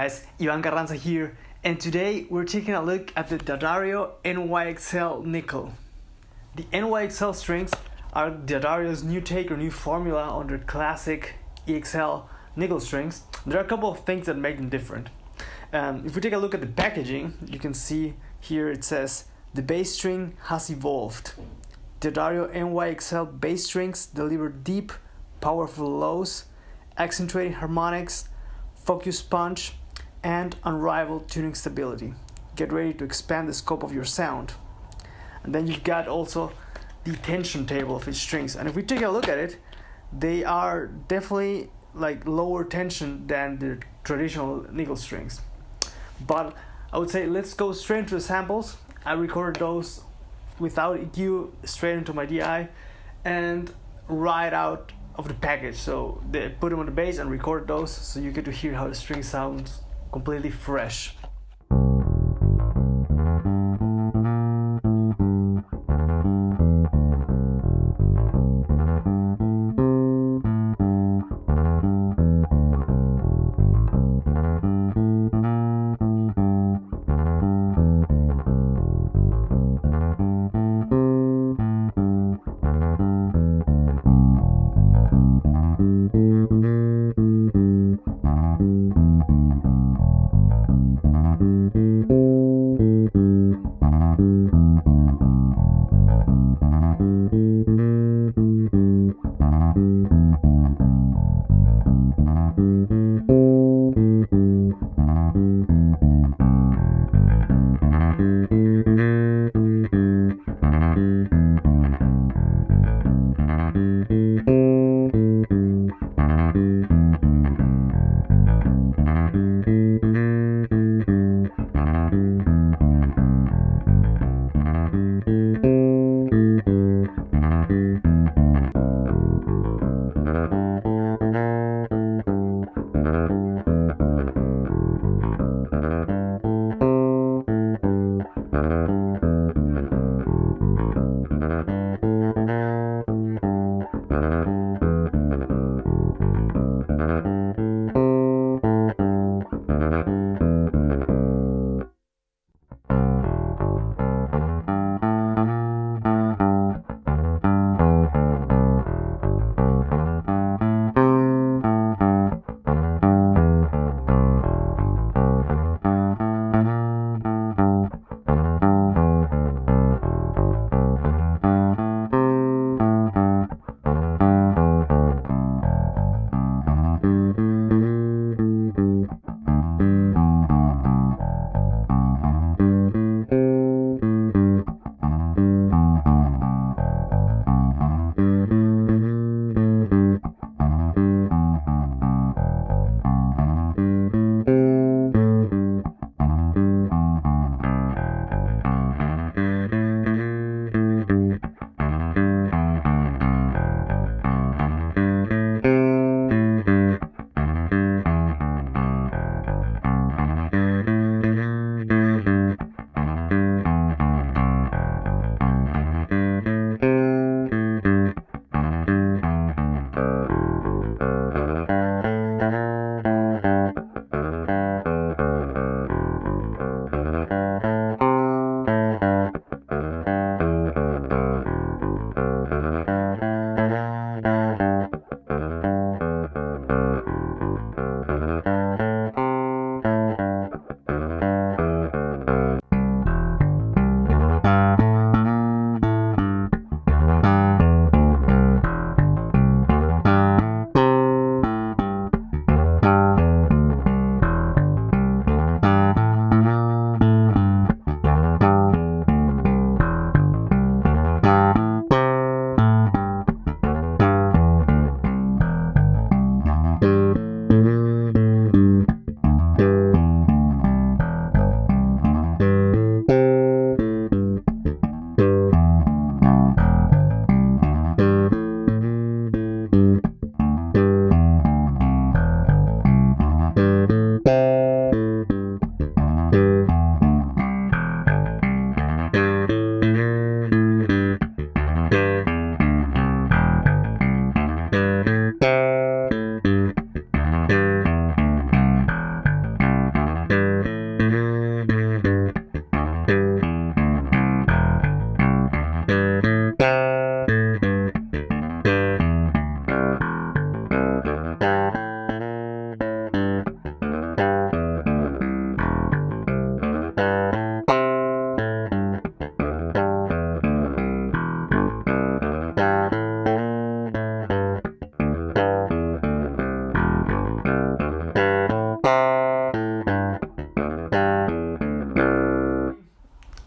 guys, Ivan Carranza here, and today we're taking a look at the D'Addario NYXL nickel. The NYXL strings are D'Addario's new take or new formula on their classic EXL nickel strings. There are a couple of things that make them different. If we take a look at the packaging, you can see here it says, the bass string has evolved. D'Addario NYXL bass strings deliver deep, powerful lows, accentuating harmonics, focused punch, and unrivaled tuning stability. Get ready to expand the scope of your sound. And then you've got also the tension table of its strings. And if we take a look at it, they are definitely like lower tension than the traditional nickel strings. But I would say let's go straight into the samples. I recorded those without EQ straight into my DI and right out of the package. So they put them on the bass and record those so you get to hear how the string sounds completely fresh.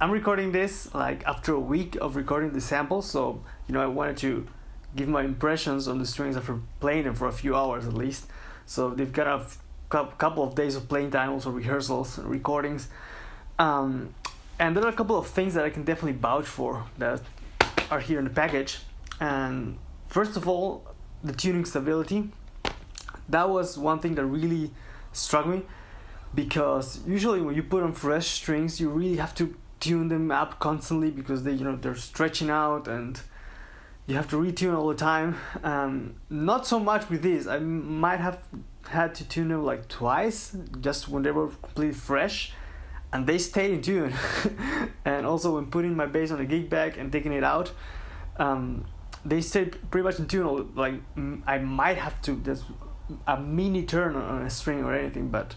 I'm recording this like after a week of recording the samples, so I wanted to give my impressions on the strings after playing them for a few hours at least. So they've got a couple of days of playing time, also rehearsals and recordings, and there are a couple of things that I can definitely vouch for that are here in the package. And first of all, the tuning stability. That was one thing that really struck me, because usually when you put on fresh strings, you really have to tune them up constantly because they're stretching out and you have to retune all the time. Not so much with these. I might have had to tune them like twice, just when they were completely fresh, and they stayed in tune. And also when putting my bass on a gig bag and taking it out, they stayed pretty much in tune. Like I might have to just a mini turn on a string or anything, but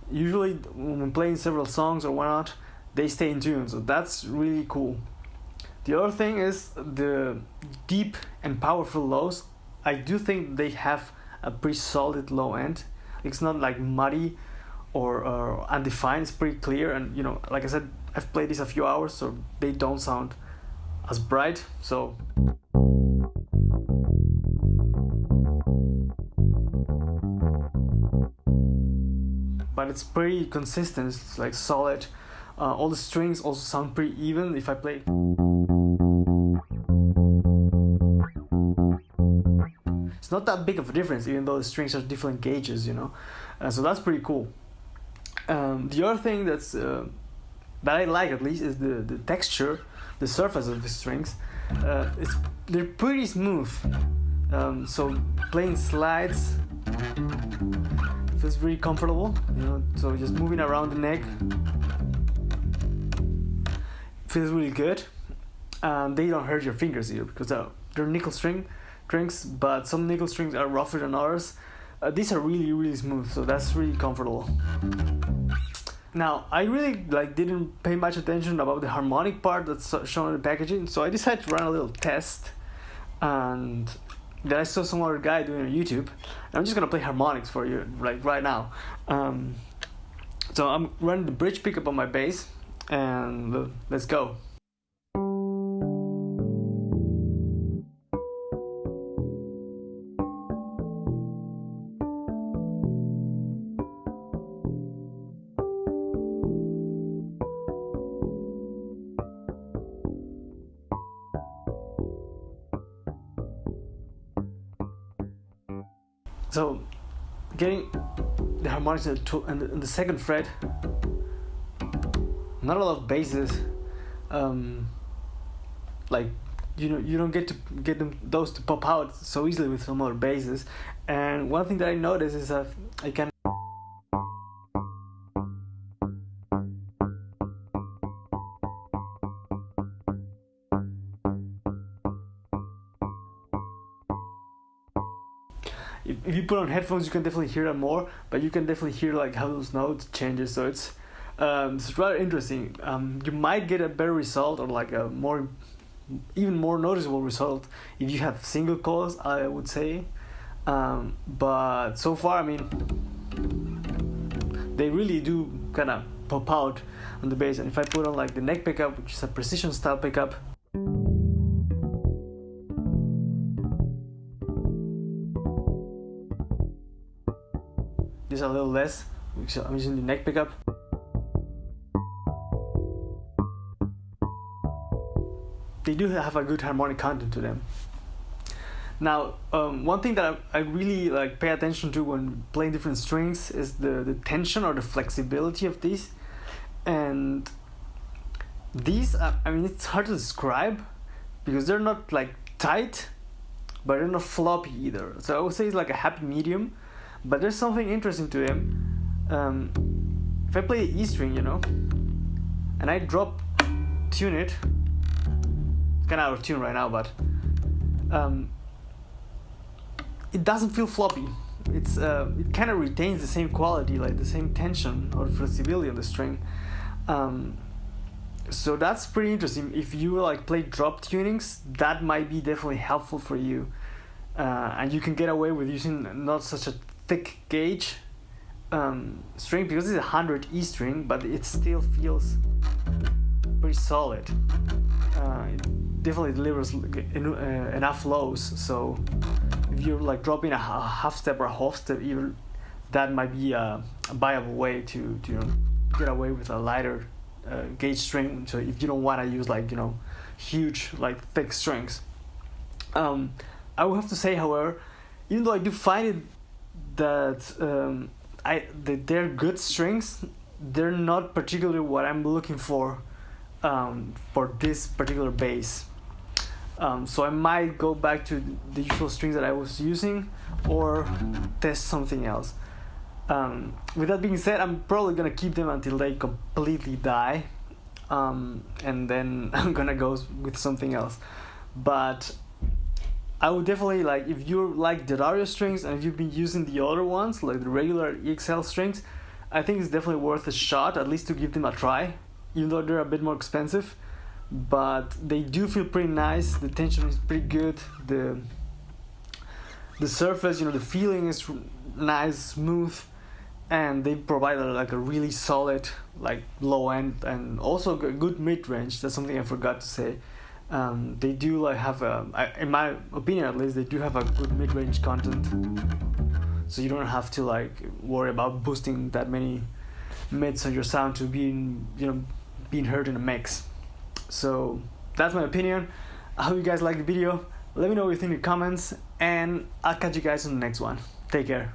usually when I'm playing several songs or whatnot, they stay in tune, so that's really cool. The other thing is the deep and powerful lows. I do think they have a pretty solid low end. It's not like muddy or undefined. It's pretty clear, and like I said, I've played this a few hours, so they don't sound as bright. So but it's pretty consistent. It's like solid. All the strings also sound pretty even if I play. It's not that big of a difference, even though the strings are different gauges, so that's pretty cool. The other thing that I like, at least, is the texture, the surface of the strings. They're pretty smooth. So playing slides feels very comfortable, so just moving around the neck feels really good. They don't hurt your fingers either, because they're nickel strings, but some nickel strings are rougher than others. These are really, really smooth, so that's really comfortable. Now, I really didn't pay much attention about the harmonic part that's shown in the packaging, so I decided to run a little test, and then I saw some other guy doing it on YouTube. I'm just gonna play harmonics for you right now. So I'm running the bridge pickup on my bass, and let's go. So, getting the harmonics in the second fret, not a lot of basses. You don't get to get those to pop out so easily with some other basses. And one thing that I noticed is that I can. If you put on headphones, you can definitely hear that more, but you can definitely hear how those notes changes. So it's rather interesting. You might get a better result, or a even more noticeable result if you have single coils, I would say. But so far, they really do kind of pop out on the bass. And if I put on the neck pickup, which is a precision style pickup, a little less, which I'm using the neck pickup. They do have a good harmonic content to them. Now, one thing that I really pay attention to when playing different strings is the tension or the flexibility of these. And these, it's hard to describe because they're not tight, but they're not floppy either. So I would say it's a happy medium. But there's something interesting to them. If I play the E string, and I tune it, it's kind of out of tune right now, but it doesn't feel floppy. It kind of retains the same quality, the same tension or flexibility of the string. So that's pretty interesting. If you play drop tunings, that might be definitely helpful for you, and you can get away with using not such a thick gauge string, because it's a 100 E string, but it still feels pretty pretty solid. It definitely delivers enough lows, so if you're like dropping a half step or a half step, even that might be a viable way to get away with a lighter gauge string. So if you don't want to use like huge like thick strings, I would have to say, however, even though I do find it that that they're good strings, they're not particularly what I'm looking for this particular bass. So I might go back to the usual strings that I was using or test something else. With that being said, I'm probably gonna keep them until they completely die, and then I'm gonna go with something else. But I would definitely, like, if you like D'Addario strings and if you've been using the other ones, like the regular EXL strings, I think it's definitely worth a shot, at least to give them a try, even though they're a bit more expensive. But they do feel pretty nice. The tension is pretty good. The surface, the feeling is nice, smooth, and they provide like a really solid like low end and also a good mid range. That's something I forgot to say. They do like have in my opinion at least, they do have a good mid range content. So you don't have to like worry about boosting that many mids on your sound to being heard in a mix. So that's my opinion. I hope you guys like the video. Let me know what you think in the comments, and I'll catch you guys in the next one. Take care.